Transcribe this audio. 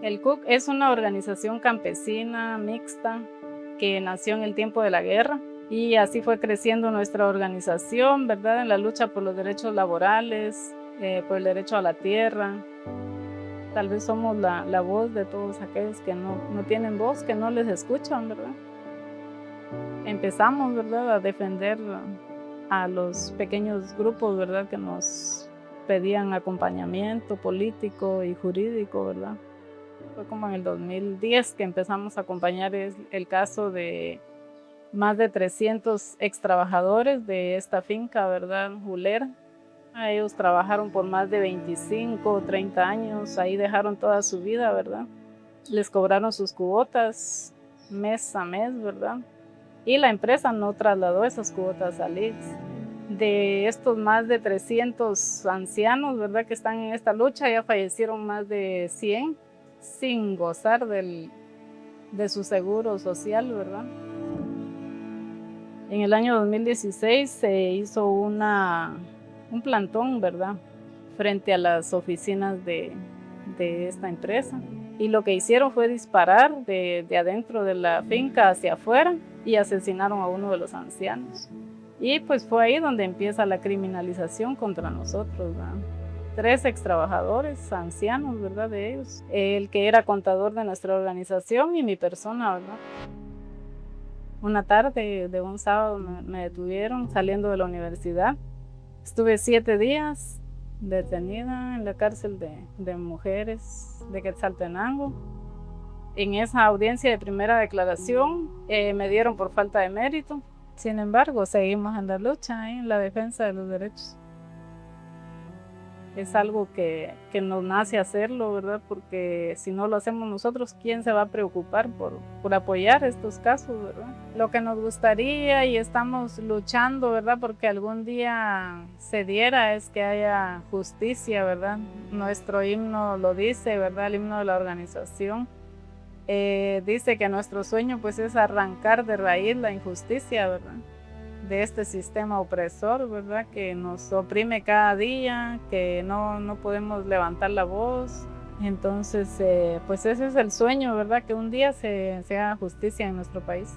El CUC es una organización campesina mixta que nació en el tiempo de la guerra y así fue creciendo nuestra organización, ¿verdad? En la lucha por los derechos laborales, por el derecho a la tierra. Tal vez somos la voz de todos aquellos que no tienen voz, que no les escuchan, ¿verdad? Empezamos, ¿verdad?, a defender a los pequeños grupos, ¿verdad?, que nos pedían acompañamiento político y jurídico, ¿verdad? Fue como en el 2010 que empezamos a acompañar el caso de más de 300 extrabajadores de esta finca, ¿verdad?, Julera. Ellos trabajaron por más de 25 o 30 años, ahí dejaron toda su vida, ¿verdad? Les cobraron sus cuotas mes a mes, ¿verdad? Y la empresa no trasladó esas cuotas al IX. De estos más de 300 ancianos, ¿verdad?, que están en esta lucha, ya fallecieron más de 100 sin gozar de su seguro social, ¿verdad? En el año 2016 se hizo un plantón, ¿verdad?, frente a las oficinas de esta empresa. Y lo que hicieron fue disparar de adentro de la finca hacia afuera y asesinaron a uno de los ancianos. Y pues fue ahí donde empieza la criminalización contra nosotros, ¿verdad? 3 extrabajadores ancianos, ¿verdad?, de ellos. El que era contador de nuestra organización y mi persona, ¿verdad? Una tarde de un sábado me detuvieron saliendo de la universidad. Estuve 7 días detenida en la cárcel de mujeres de Quetzaltenango. En esa audiencia de primera declaración me dieron por falta de mérito. Sin embargo, seguimos en la lucha, en la defensa de los derechos. Es algo que nos nace hacerlo, ¿verdad? Porque si no lo hacemos nosotros, ¿quién se va a preocupar por apoyar estos casos, verdad? Lo que nos gustaría y estamos luchando, ¿verdad?, porque algún día se diera es que haya justicia, ¿verdad? Nuestro himno lo dice, ¿verdad? El himno de la organización dice que nuestro sueño pues es arrancar de raíz la injusticia, ¿verdad?, de este sistema opresor, ¿verdad?, que nos oprime cada día, que no podemos levantar la voz. Entonces, pues ese es el sueño, ¿verdad?, que un día se haga justicia en nuestro país.